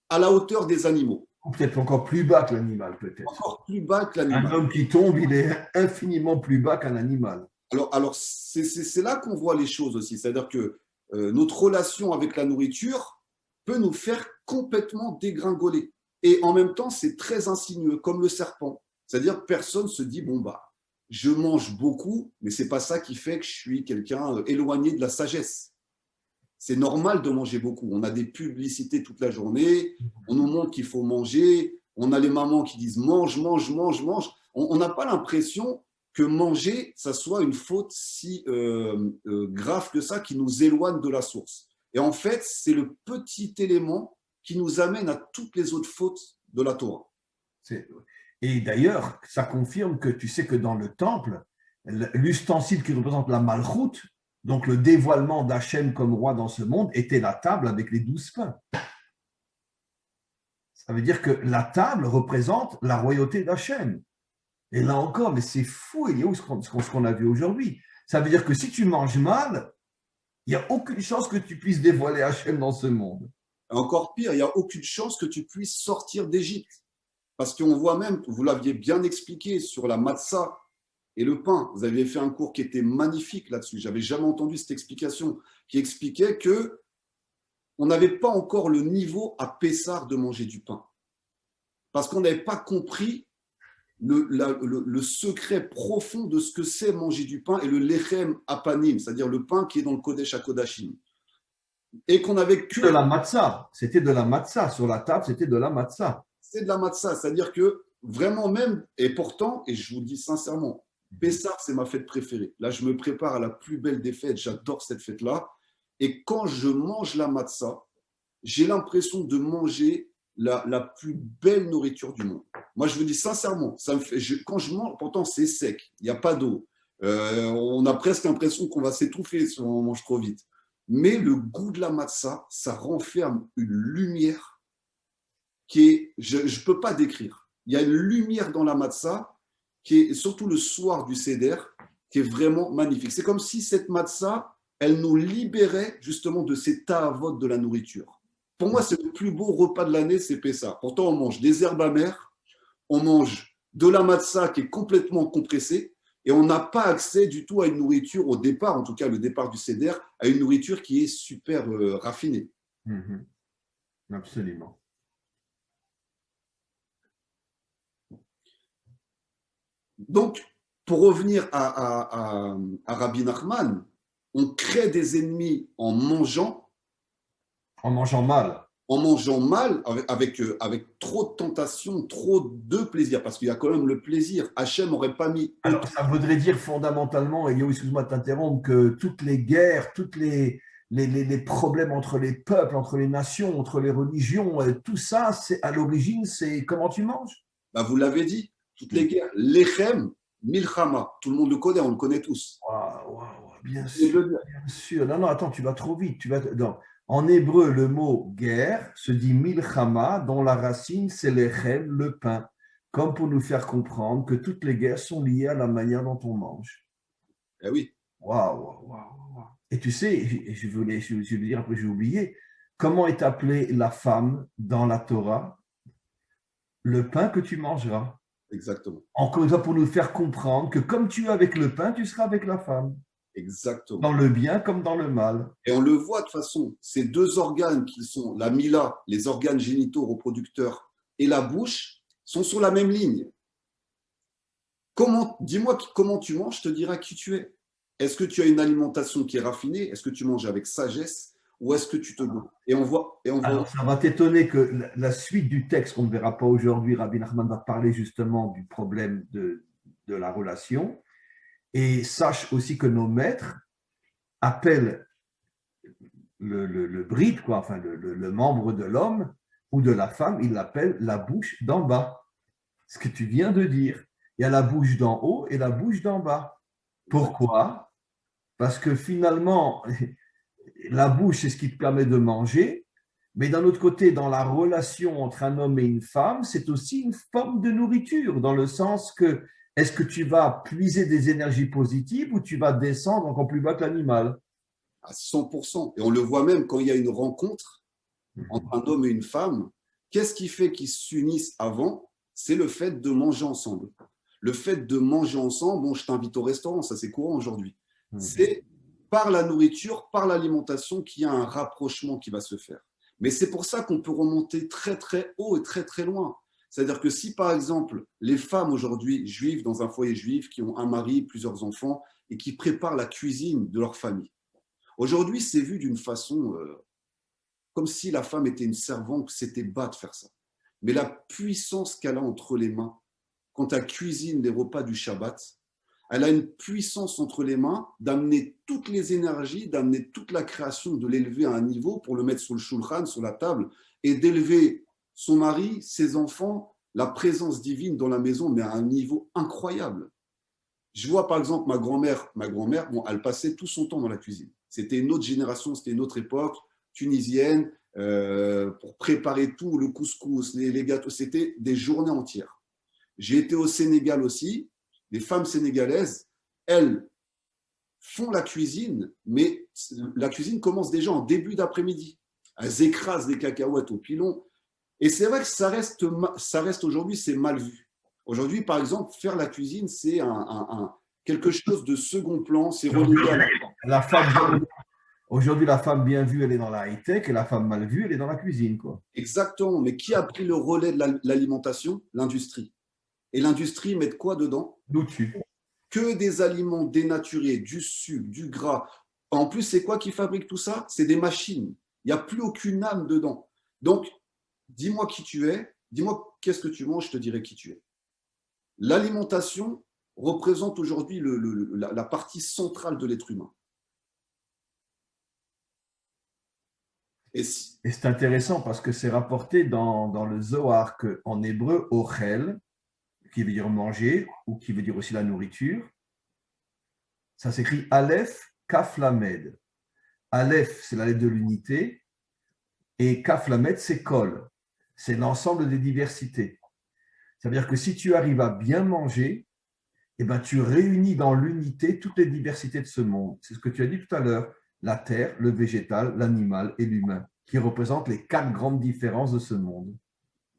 S2: à la hauteur des animaux.
S1: Ou peut-être encore plus bas que l'animal, peut-être.
S2: Encore plus bas que l'animal.
S1: Un homme qui tombe, il est infiniment plus bas qu'un animal.
S2: Alors c'est là qu'on voit les choses aussi. C'est-à-dire que notre relation avec la nourriture peut nous faire complètement dégringoler. Et en même temps, c'est très insinueux, comme le serpent. C'est-à-dire que personne se dit, bon, bah, je mange beaucoup, mais ce n'est pas ça qui fait que je suis quelqu'un éloigné de la sagesse. C'est normal de manger beaucoup. On a des publicités toute la journée, on nous montre qu'il faut manger, on a les mamans qui disent mange, mange, mange, mange. On n'a pas l'impression que manger, ça soit une faute si grave que ça, qui nous éloigne de la source. Et en fait, c'est le petit élément qui nous amène à toutes les autres fautes de la Torah.
S1: Et d'ailleurs, ça confirme que tu sais que dans le temple, l'ustensile qui représente la malchoute, donc le dévoilement d'Hachem comme roi dans ce monde, était la table avec les 12 pains. Ça veut dire que la table représente la royauté d'Hachem. Et là encore, mais c'est fou, il y a où ce qu'on a vu aujourd'hui. Ça veut dire que si tu manges mal, il n'y a aucune chance que tu puisses dévoiler Hachem dans ce monde.
S2: Encore pire, il n'y a aucune chance que tu puisses sortir d'Égypte. Parce qu'on voit même, vous l'aviez bien expliqué sur la matzah et le pain. Vous aviez fait un cours qui était magnifique là-dessus. Je n'avais jamais entendu cette explication qui expliquait que on n'avait pas encore le niveau à Pessar de manger du pain. Parce qu'on n'avait pas compris le secret profond de ce que c'est manger du pain et le lechem apanim, c'est-à-dire le pain qui est dans le Kodesh HaKodashim. Et qu'on avait que…
S1: De la matzah. C'était de la matzah. Sur la table, c'était de la matzah.
S2: C'est de la matzah, c'est-à-dire que vraiment même, et pourtant, et je vous dis sincèrement, Pessah, c'est ma fête préférée. Là, je me prépare à la plus belle des fêtes, j'adore cette fête-là. Et quand je mange la matzah, j'ai l'impression de manger la plus belle nourriture du monde. Moi, je vous dis sincèrement, ça me fait, quand je mange, pourtant c'est sec, il n'y a pas d'eau. On a presque l'impression qu'on va s'étouffer si on mange trop vite. Mais le goût de la matzah, ça renferme une lumière qui est, je ne peux pas décrire. Il y a une lumière dans la matzah qui est, surtout le soir du Seder, qui est vraiment magnifique. C'est comme si cette matzah, elle nous libérait justement de ces ta'avot de la nourriture. Pour moi, c'est le plus beau repas de l'année, c'est Pessah. Pourtant, on mange des herbes amères, on mange de la matzah qui est complètement compressée, et on n'a pas accès du tout à une nourriture, au départ, en tout cas le départ du Seder, à une nourriture qui est super raffinée.
S1: Absolument.
S2: Donc, pour revenir à Rabbi Nachman, on crée des ennemis en mangeant.
S1: En mangeant mal.
S2: En mangeant mal, avec trop de tentation, trop de plaisir, parce qu'il y a quand même le plaisir. Hachem n'aurait pas mis…
S1: Alors, ça voudrait dire fondamentalement, Elio, excuse-moi de t'interrompre, que toutes les guerres, toutes les problèmes entre les peuples, entre les nations, entre les religions, tout ça, c'est à l'origine, c'est comment tu manges.
S2: Bah, vous l'avez dit, toutes les guerres. Lechem, milchama, tout le monde le connaît, on le connaît tous.
S1: Bien sûr, bien sûr. Non, attends, tu vas trop vite. Non. En hébreu, le mot guerre se dit milchama, dont la racine c'est lechem, le pain, comme pour nous faire comprendre que toutes les guerres sont liées à la manière dont on mange.
S2: Eh oui.
S1: Waouh. Et tu sais, je voulais dire, après j'ai oublié, comment est appelée la femme dans la Torah? Le pain que tu mangeras.
S2: Exactement.
S1: Encore une fois, pour nous faire comprendre que comme tu es avec le pain, tu seras avec la femme.
S2: Exactement.
S1: Dans le bien comme dans le mal.
S2: Et on le voit de toute façon, ces deux organes qui sont la mila, les organes génitaux reproducteurs, et la bouche, sont sur la même ligne. Dis-moi comment tu manges, je te dirai qui tu es. Est-ce que tu as une alimentation qui est raffinée? Est-ce que tu manges avec sagesse? Ou est-ce que tu te goûtes?
S1: Alors, ça va t'étonner que la suite du texte, qu'on ne verra pas aujourd'hui, Rabbi Nachman va parler justement du problème de la relation. Et sache aussi que nos maîtres appellent le bride, quoi, enfin le membre de l'homme ou de la femme, ils l'appellent la bouche d'en bas. Ce que tu viens de dire. Il y a la bouche d'en haut et la bouche d'en bas. Pourquoi? Parce que finalement, la bouche, c'est ce qui te permet de manger, mais d'un autre côté, dans la relation entre un homme et une femme, c'est aussi une forme de nourriture, dans le sens que est-ce que tu vas puiser des énergies positives ou tu vas descendre encore plus bas que l'animal?
S2: À 100%. Et on le voit même quand il y a une rencontre entre un homme et une femme. Qu'est-ce qui fait qu'ils s'unissent avant? C'est le fait de manger ensemble. Le fait de manger ensemble, bon, je t'invite au restaurant, ça c'est courant aujourd'hui. C'est par la nourriture, par l'alimentation qu'il y a un rapprochement qui va se faire. Mais c'est pour ça qu'on peut remonter très très haut et très très loin. C'est-à-dire que si par exemple les femmes aujourd'hui juives dans un foyer juif qui ont un mari, plusieurs enfants et qui préparent la cuisine de leur famille, aujourd'hui c'est vu d'une façon comme si la femme était une servante, que c'était bas de faire ça. Mais la puissance qu'elle a entre les mains, quand elle cuisine les repas du Shabbat, elle a une puissance entre les mains d'amener toutes les énergies, d'amener toute la création, de l'élever à un niveau pour le mettre sur le shulchan, sur la table, et d'élever son mari, ses enfants, la présence divine dans la maison, mais à un niveau incroyable. Je vois par exemple ma grand-mère, bon, elle passait tout son temps dans la cuisine. C'était une autre génération, c'était une autre époque tunisienne, pour préparer tout, le couscous, les gâteaux, c'était des journées entières. J'ai été au Sénégal aussi. Les femmes sénégalaises, elles font la cuisine, mais la cuisine commence déjà en début d'après-midi. Elles écrasent des cacahuètes au pilon. Et c'est vrai que ça reste aujourd'hui, c'est mal vu. Aujourd'hui, par exemple, faire la cuisine, c'est quelque chose de second plan. C'est relégué à
S1: la femme. Aujourd'hui, la femme bien vue, elle est dans la high-tech et la femme mal vue, elle est dans la cuisine, quoi.
S2: Exactement. Mais qui a pris le relais de l'alimentation? L'industrie. Et l'industrie met quoi dedans?
S1: Nous dessus.
S2: Que des aliments dénaturés, du sucre, du gras. En plus, c'est quoi qui fabrique tout ça? C'est des machines. Il n'y a plus aucune âme dedans. Donc, dis-moi qui tu es, dis-moi qu'est-ce que tu manges, je te dirai qui tu es. L'alimentation représente aujourd'hui la partie centrale de l'être humain.
S1: Et c'est intéressant parce que c'est rapporté dans le Zohar qu'en hébreu, ochel, qui veut dire manger ou qui veut dire aussi la nourriture, ça s'écrit Aleph, Kaf, Lamed. Aleph, c'est la lettre de l'unité et Kaf, Lamed, c'est Kol. C'est l'ensemble des diversités. Ça veut dire que si tu arrives à bien manger, eh ben, tu réunis dans l'unité toutes les diversités de ce monde. C'est ce que tu as dit tout à l'heure, la terre, le végétal, l'animal et l'humain, qui représentent les 4 grandes différences de ce monde.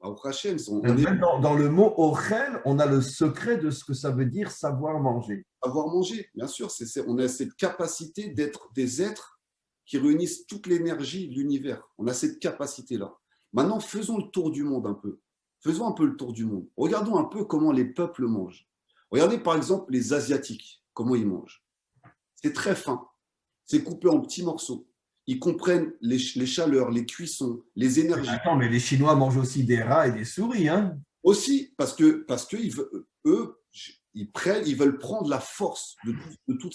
S1: Même dans le mot « ochel », on a le secret de ce que ça veut dire savoir manger.
S2: Savoir manger, bien sûr. On a cette capacité d'être des êtres qui réunissent toute l'énergie de l'univers. On a cette capacité-là. Maintenant, faisons le tour du monde un peu. Faisons un peu le tour du monde. Regardons un peu comment les peuples mangent. Regardez par exemple les Asiatiques, comment ils mangent. C'est très fin. C'est coupé en petits morceaux. Ils comprennent les chaleurs, les cuissons, les énergies.
S1: Attends, mais les Chinois mangent aussi des rats et des souris, hein?
S2: Aussi, parce que eux, ils veulent prendre la force de toute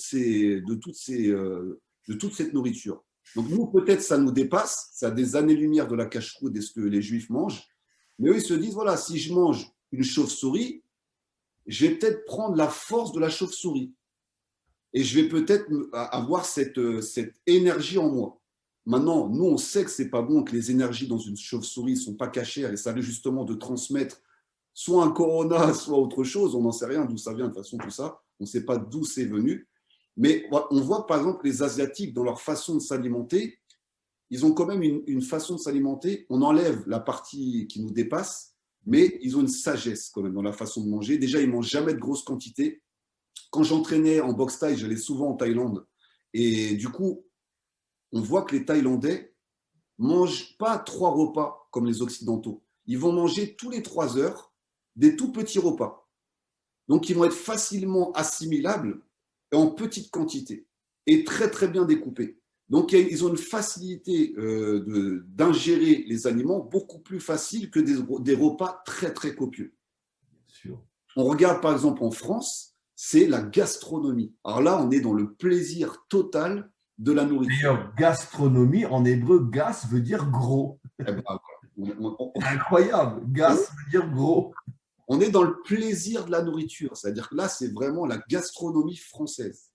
S2: cette nourriture. Donc nous, peut-être, ça nous dépasse, ça a des années-lumière de la cache-croûte de ce que les Juifs mangent, mais eux, ils se disent, voilà, si je mange une chauve-souris, je vais peut-être prendre la force de la chauve-souris et je vais peut-être avoir cette énergie en moi. Maintenant, nous, on sait que ce n'est pas bon, que les énergies dans une chauve-souris ne sont pas cachées et ça risque justement de transmettre soit un corona, soit autre chose. On n'en sait rien d'où ça vient, de toute façon, tout ça. On ne sait pas d'où c'est venu. Mais on voit, par exemple, les Asiatiques, dans leur façon de s'alimenter, ils ont quand même une façon de s'alimenter. On enlève la partie qui nous dépasse, mais ils ont une sagesse quand même dans la façon de manger. Déjà, ils ne mangent jamais de grosses quantités. Quand j'entraînais en boxe thaï, j'allais souvent en Thaïlande. Et du coup, on voit que les Thaïlandais ne mangent pas 3 repas comme les Occidentaux. Ils vont manger tous les 3 heures des tout petits repas. Donc, ils vont être facilement assimilables et en petite quantité et très, très bien découpés. Donc, ils ont une facilité d'ingérer les aliments beaucoup plus facile que des repas très, très copieux.
S1: Bien sûr.
S2: On regarde par exemple en France, c'est la gastronomie. Alors là, on est dans le plaisir total de la nourriture.
S1: D'ailleurs, gastronomie, en hébreu, gas veut dire gros.
S2: Eh ben,
S1: Incroyable, gas veut dire gros.
S2: On est dans le plaisir de la nourriture, c'est-à-dire que là, c'est vraiment la gastronomie française.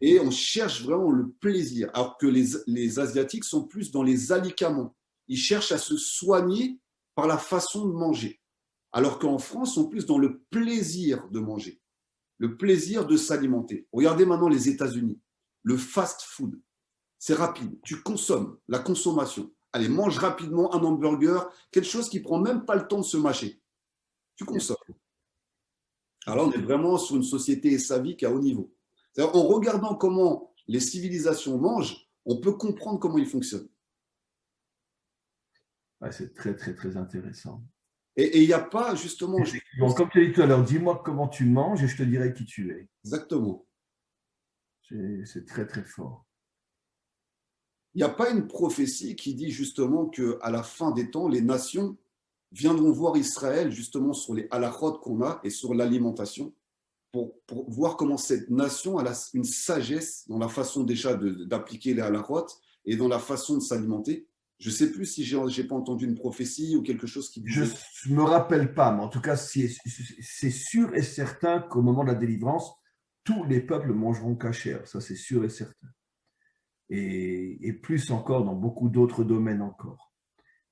S2: Et on cherche vraiment le plaisir, alors que les Asiatiques sont plus dans les alicaments. Ils cherchent à se soigner par la façon de manger, alors qu'en France, ils sont plus dans le plaisir de manger, le plaisir de s'alimenter. Regardez maintenant les États-Unis, le fast-food, c'est rapide, tu consommes, la consommation. Allez, mange rapidement un hamburger, quelque chose qui ne prend même pas le temps de se mâcher. Tu consommes. Alors, on est vraiment sur une société savique à haut niveau. En regardant comment les civilisations mangent, on peut comprendre comment ils fonctionnent.
S1: Ouais, c'est très, très, très intéressant.
S2: Et il n'y a pas justement…
S1: Bon, comme tu as dit tout à l'heure, dis-moi comment tu manges et je te dirai qui tu es.
S2: Exactement.
S1: C'est très, très fort.
S2: Il n'y a pas une prophétie qui dit justement qu'à la fin des temps, les nations viendront voir Israël justement sur les halachot qu'on a et sur l'alimentation pour voir comment cette nation a une sagesse dans la façon déjà d'appliquer les halachot et dans la façon de s'alimenter. Je ne sais plus si je n'ai pas entendu une prophétie ou quelque chose qui disait…
S1: Je ne me rappelle pas, mais en tout cas, c'est sûr et certain qu'au moment de la délivrance, tous les peuples mangeront cachère. Ça, c'est sûr et certain. Et plus encore dans beaucoup d'autres domaines encore.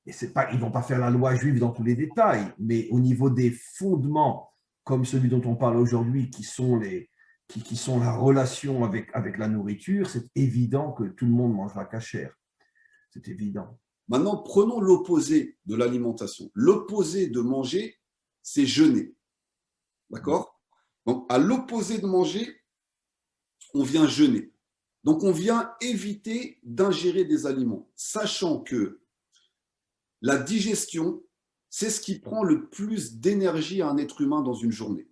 S1: Et c'est pas, ils ne vont pas faire la loi juive dans tous les détails, mais au niveau des fondements, comme celui dont on parle aujourd'hui, qui sont la relation avec la nourriture, c'est évident que tout le monde mangera cachère. C'est évident.
S2: Maintenant, prenons l'opposé de l'alimentation. L'opposé de manger, c'est jeûner. D'accord ? Donc, à l'opposé de manger, on vient jeûner. Donc, on vient éviter d'ingérer des aliments, sachant que la digestion, c'est ce qui prend le plus d'énergie à un être humain dans une journée.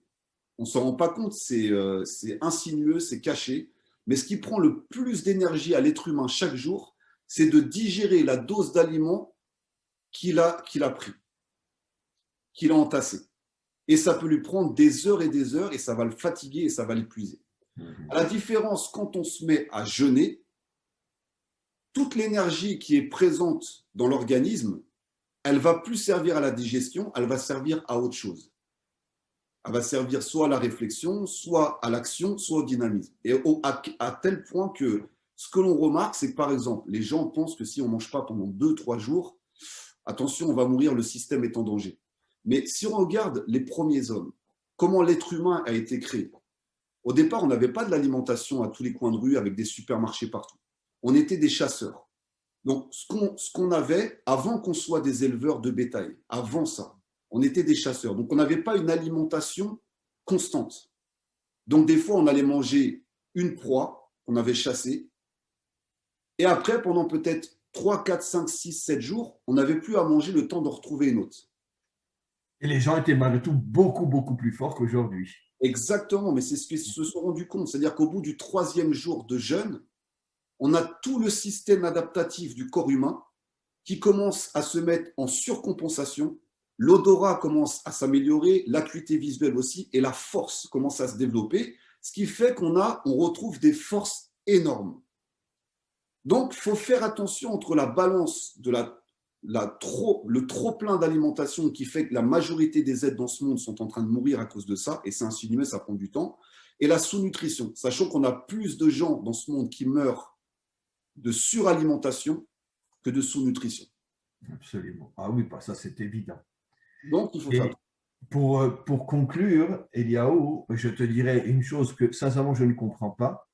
S2: On ne s'en rend pas compte, c'est insinueux, c'est caché, mais ce qui prend le plus d'énergie à l'être humain chaque jour, c'est de digérer la dose d'aliments qu'il a pris, qu'il a entassé. Et ça peut lui prendre des heures et ça va le fatiguer et ça va l'épuiser. À la différence, quand on se met à jeûner, toute l'énergie qui est présente dans l'organisme, elle va plus servir à la digestion, elle va servir à autre chose. Elle va servir soit à la réflexion, soit à l'action, soit au dynamisme. Et à tel point que ce que l'on remarque, c'est que par exemple, les gens pensent que si on ne mange pas pendant 2-3 jours, attention, on va mourir, le système est en danger. Mais si on regarde les premiers hommes, comment l'être humain a été créé, au départ, on n'avait pas de l'alimentation à tous les coins de rue avec des supermarchés partout. On était des chasseurs. Donc, ce qu'on avait, avant qu'on soit des éleveurs de bétail, avant ça, on était des chasseurs. Donc, on n'avait pas une alimentation constante. Donc, des fois, on allait manger une proie qu'on avait chassée. Et après, pendant peut-être 3, 4, 5, 6, 7 jours, on n'avait plus à manger le temps de retrouver une autre.
S1: Et les gens étaient malgré tout beaucoup, beaucoup plus forts qu'aujourd'hui.
S2: Exactement, mais c'est ce qu'ils se sont rendus compte. C'est-à-dire qu'au bout du 3e jour de jeûne, on a tout le système adaptatif du corps humain qui commence à se mettre en surcompensation. L'odorat commence à s'améliorer, l'acuité visuelle aussi, et la force commence à se développer, ce qui fait qu'on retrouve des forces énormes. Donc, il faut faire attention entre la balance de le trop-plein d'alimentation qui fait que la majorité des êtres dans ce monde sont en train de mourir à cause de ça, et c'est insinué, ça prend du temps, et la sous-nutrition, sachant qu'on a plus de gens dans ce monde qui meurent de suralimentation que de sous-nutrition.
S1: Absolument. Ah oui, ça c'est évident.
S2: Donc, il faut faire
S1: pour conclure, Eliaou, je te dirais une chose que sincèrement je ne comprends pas,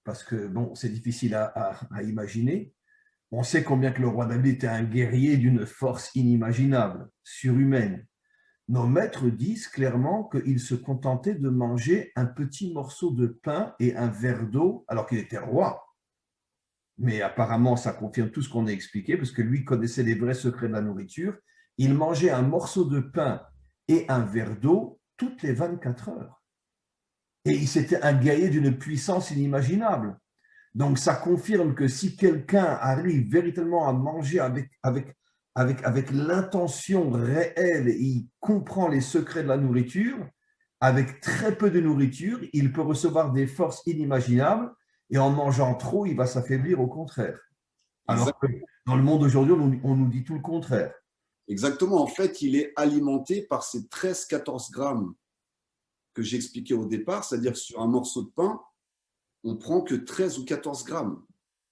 S1: parce que bon, c'est difficile à imaginer. On sait combien que le roi David était un guerrier d'une force inimaginable, surhumaine. Nos maîtres disent clairement qu'il se contentait de manger un petit morceau de pain et un verre d'eau alors qu'il était roi. Mais apparemment, ça confirme tout ce qu'on a expliqué, parce que lui connaissait les vrais secrets de la nourriture. Il mangeait un morceau de pain et un verre d'eau toutes les 24 heures. Et c'était un guerrier d'une puissance inimaginable. Donc, ça confirme que si quelqu'un arrive véritablement à manger avec l'intention réelle, et il comprend les secrets de la nourriture, avec très peu de nourriture, il peut recevoir des forces inimaginables, et en mangeant trop, il va s'affaiblir au contraire. Alors que dans le monde aujourd'hui, on nous dit tout le contraire.
S2: Exactement. En fait, il est alimenté par ces 13-14 grammes que j'expliquais au départ, c'est-à-dire que sur un morceau de pain, on prend que 13 ou 14 grammes,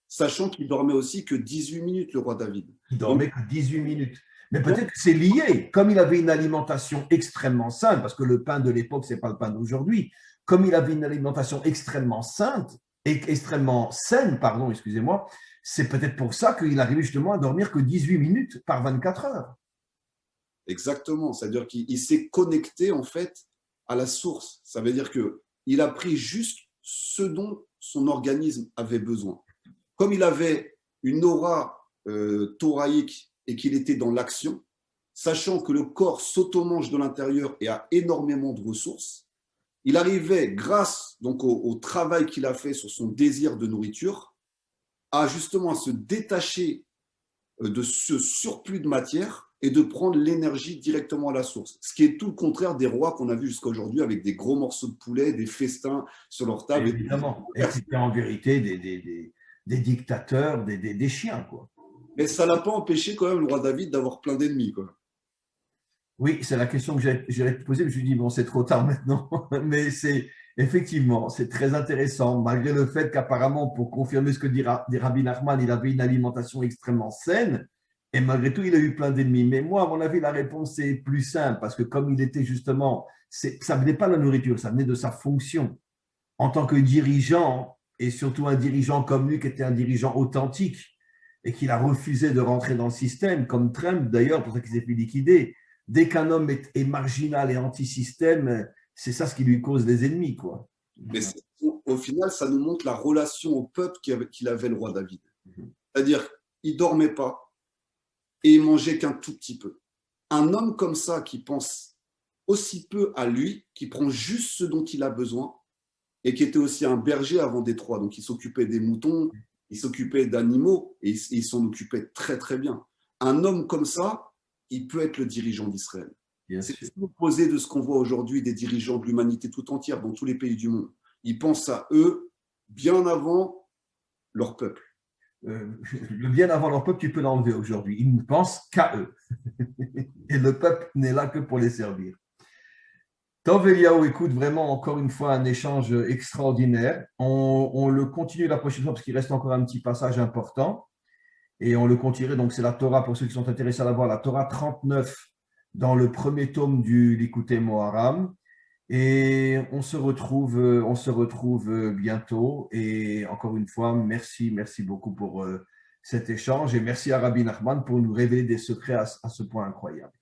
S2: sachant qu'il dormait aussi que 18 minutes, le roi David.
S1: Il dormait que 18 minutes. Mais peut-être que c'est lié. Comme il avait une alimentation extrêmement saine, parce que le pain de l'époque, ce n'est pas le pain d'aujourd'hui, comme il avait une alimentation extrêmement saine, excusez-moi, c'est peut-être pour ça qu'il arrivait justement à dormir que 18 minutes par 24 heures.
S2: Exactement. C'est-à-dire qu'il s'est connecté en fait à la source. Ça veut dire qu'il a pris juste ce dont son organisme avait besoin. Comme il avait une aura thoraïque et qu'il était dans l'action, sachant que le corps s'automange de l'intérieur et a énormément de ressources, il arrivait, grâce donc au travail qu'il a fait sur son désir de nourriture, à justement se détacher de ce surplus de matière et de prendre l'énergie directement à la source. Ce qui est tout le contraire des rois qu'on a vus jusqu'à aujourd'hui avec des gros morceaux de poulet, des festins sur leur table.
S1: Évidemment. Et c'était en vérité des dictateurs, des chiens, quoi.
S2: Mais ça ne l'a pas empêché quand même le roi David d'avoir plein d'ennemis, quoi.
S1: Oui, c'est la question que j'allais te poser, mais je me suis dit, bon, c'est trop tard maintenant. Mais effectivement, c'est très intéressant, malgré le fait qu'apparemment, pour confirmer ce que dit Rabbi Nachman, il avait une alimentation extrêmement saine, et malgré tout, il a eu plein d'ennemis. Mais moi, à mon avis, la réponse est plus simple, parce que comme il était justement, ça ne venait pas de la nourriture, ça venait de sa fonction. En tant que dirigeant, et surtout un dirigeant comme lui, qui était un dirigeant authentique, et qu'il a refusé de rentrer dans le système, comme Trump d'ailleurs, pour ça qu'il s'est fait liquider. Dès qu'un homme est marginal et anti-système, c'est ça ce qui lui cause des ennemis, quoi.
S2: Mais au final, ça nous montre la relation au peuple qu'il avait le roi David. C'est-à-dire, il ne dormait pas et il mangeait qu'un tout petit peu. Un homme comme ça qui pense aussi peu à lui, qui prend juste ce dont il a besoin, et qui était aussi un berger avant Détroit, donc il s'occupait des moutons, il s'occupait d'animaux, et il s'en occupait très très bien. Un homme comme ça, il peut être le dirigeant d'Israël. C'est l'opposé de ce qu'on voit aujourd'hui des dirigeants de l'humanité tout entière dans tous les pays du monde. Ils pensent à eux bien avant leur peuple.
S1: Le bien avant leur peuple, tu peux l'enlever aujourd'hui. Ils ne pensent qu'à eux. Et le peuple n'est là que pour les servir. Tov Eliaou, écoute, vraiment encore une fois un échange extraordinaire. On le continue la prochaine fois parce qu'il reste encore un petit passage important. Et on le continue. Donc, c'est la Torah, pour ceux qui sont intéressés à la voir, la Torah 39 dans le premier tome du Likutei Moharam. Et on se retrouve bientôt. Et encore une fois, merci beaucoup pour cet échange. Et merci à Rabbi Nachman pour nous révéler des secrets à ce point incroyable.